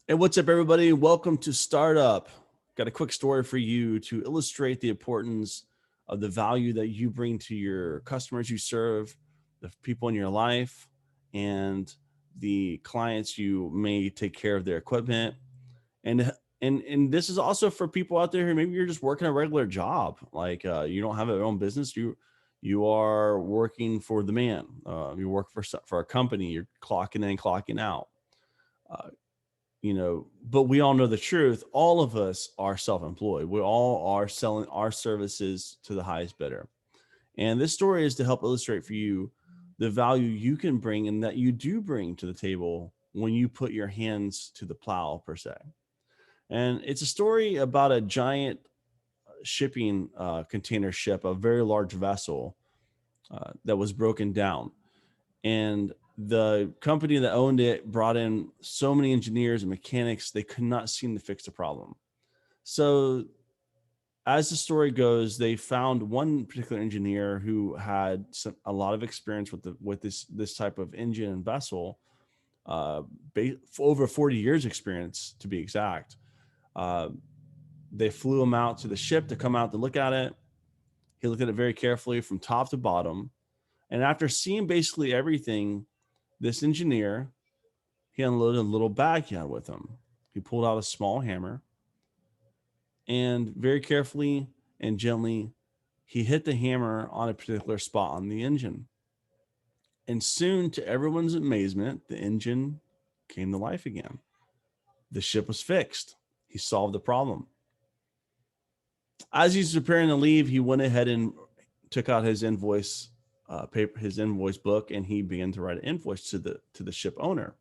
Hey, what's up, everybody? Welcome to Startup. Got a quick story for you to illustrate the importance of the value that you bring to your customers you serve, the people in your life, and the clients you may take care of their equipment. And this is also for people out there who maybe you're just working a regular job, like you don't have your own business. You are working for the man. You work for a company. You're clocking in, clocking out. Uh, but we all know the truth. All of us are self-employed. We all are selling our services to the highest bidder. And this story is to help illustrate for you the value you can bring and that you do bring to the table when you put your hands to the plow, per se. And it's a story about a giant shipping container ship, a very large vessel that was broken down. And the company that owned it brought in so many engineers and mechanics, they could not seem to fix the problem. So as the story goes, they found one particular engineer who had a lot of experience with this type of engine and vessel, uh, over 40 years experience to be exact. Uh, they flew him out to the ship to come out to look at it. He looked at it very carefully from top to bottom, and after seeing basically everything, this engineer, he unloaded a little bag he had with him. He pulled out a small hammer and very carefully and gently he hit the hammer on a particular spot on the engine. And soon, to everyone's amazement, the engine came to life again. The ship was fixed. He solved the problem. As he's preparing to leave, he went ahead and took out his invoice paper, his invoice book, and he began to write an invoice to the ship owner.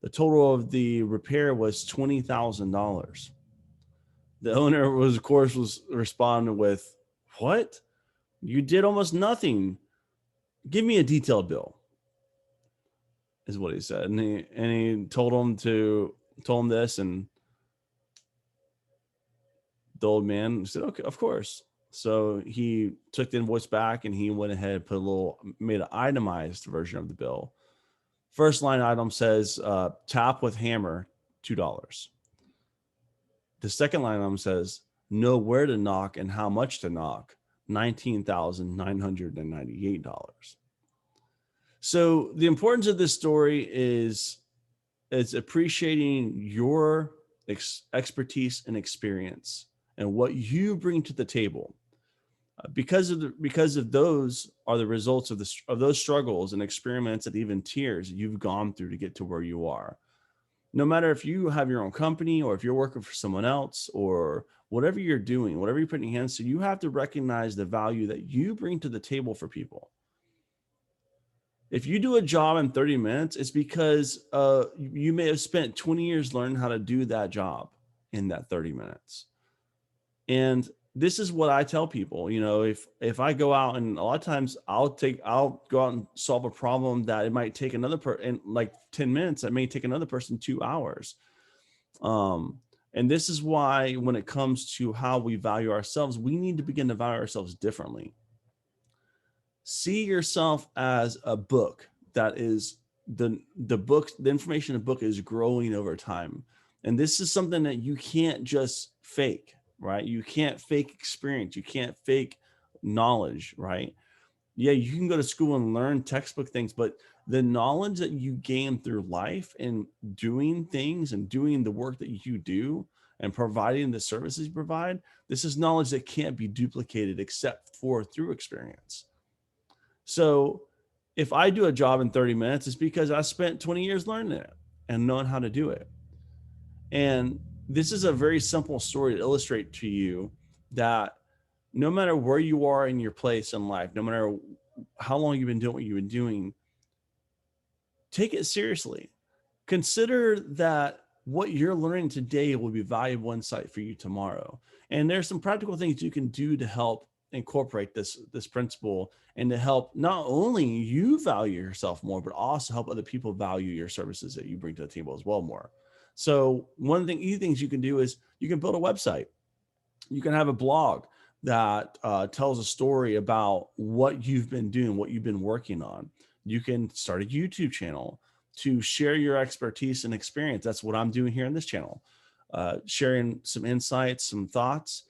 The total of the repair was $20,000. The owner was, of course, was responding with, "What? You did almost nothing. Give me a detailed bill," is what he said. And he told him this, and the old man said, "Okay, of course." So he took the invoice back and he went ahead and made an itemized version of the bill. First line item says, tap with hammer, $2. The second line item says, know where to knock and how much to knock, $19,998. So the importance of this story is it's appreciating your expertise and experience and what you bring to the table. Because of those are the results of those struggles and experiments and even tears you've gone through to get to where you are. No matter if you have your own company or if you're working for someone else or whatever you're doing, whatever you're putting your hands to, you have to recognize the value that you bring to the table for people. If you do a job in 30 minutes, it's because you may have spent 20 years learning how to do that job in that 30 minutes. And this is what I tell people, if I go out, and a lot of times I'll go out and solve a problem that it might take in like 10 minutes, that may take another person 2 hours. And this is why when it comes to how we value ourselves, we need to begin to value ourselves differently. See yourself as a book that is the information in the book is growing over time. And this is something that you can't just fake, right? You can't fake experience. You can't fake knowledge, right? Yeah, you can go to school and learn textbook things, but the knowledge that you gain through life and doing things and doing the work that you do and providing the services you provide, this is knowledge that can't be duplicated except for through experience. So if I do a job in 30 minutes, it's because I spent 20 years learning it and knowing how to do it. And this is a very simple story to illustrate to you that no matter where you are in your place in life, no matter how long you've been doing what you've been doing, take it seriously. Consider that what you're learning today will be valuable insight for you tomorrow. And there's some practical things you can do to help incorporate this principle and to help not only you value yourself more, but also help other people value your services that you bring to the table as well more. So one of the easy things you can do is you can build a website. You can have a blog that tells a story about what you've been doing, what you've been working on. You can start a YouTube channel to share your expertise and experience. That's what I'm doing here on this channel, sharing some insights, some thoughts.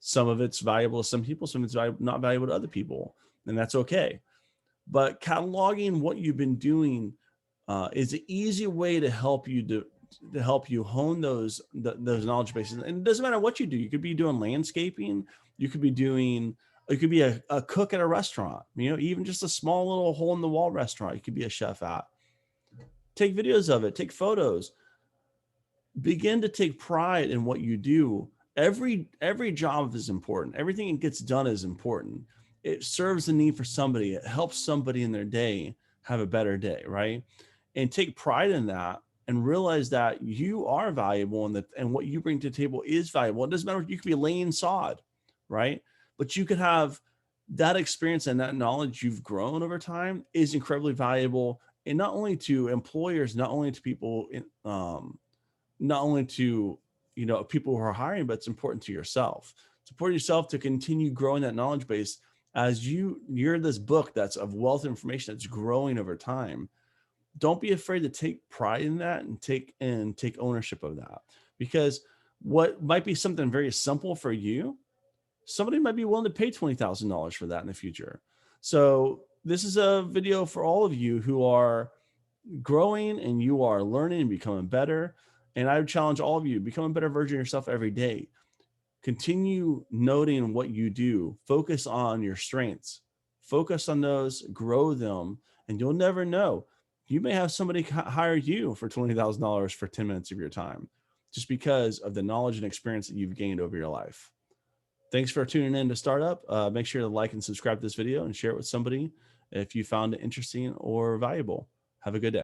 Some of it's valuable to some people, some of it's not valuable to other people, and that's okay. But cataloging what you've been doing is an easy way to help you hone those knowledge bases. And it doesn't matter what you do. You could be doing landscaping. You could be a cook at a restaurant, even just a small little hole in the wall restaurant. You could be a chef at. Take videos of it, take photos, begin to take pride in what you do. Every job is important. Everything that gets done is important. It serves the need for somebody. It helps somebody in their day have a better day, right? And take pride in that and realize that you are valuable and what you bring to the table is valuable. It doesn't matter if you could be laying sod, right? But you could have that experience and that knowledge you've grown over time is incredibly valuable. And not only to employers, not only to people, not only to, people who are hiring, but it's important to yourself. Support yourself to continue growing that knowledge base as you're this book that's of wealth information that's growing over time. Don't be afraid to take pride in that and take ownership of that, because what might be something very simple for you, somebody might be willing to pay $20,000 for that in the future. So this is a video for all of you who are growing and you are learning and becoming better. And I would challenge all of you, become a better version of yourself every day. Continue noting what you do. Focus on your strengths. Focus on those, grow them, and you'll never know. You may have somebody hire you for $20,000 for 10 minutes of your time, just because of the knowledge and experience that you've gained over your life. Thanks for tuning in to Startup. Make sure to like and subscribe to this video and share it with somebody if you found it interesting or valuable. Have a good day.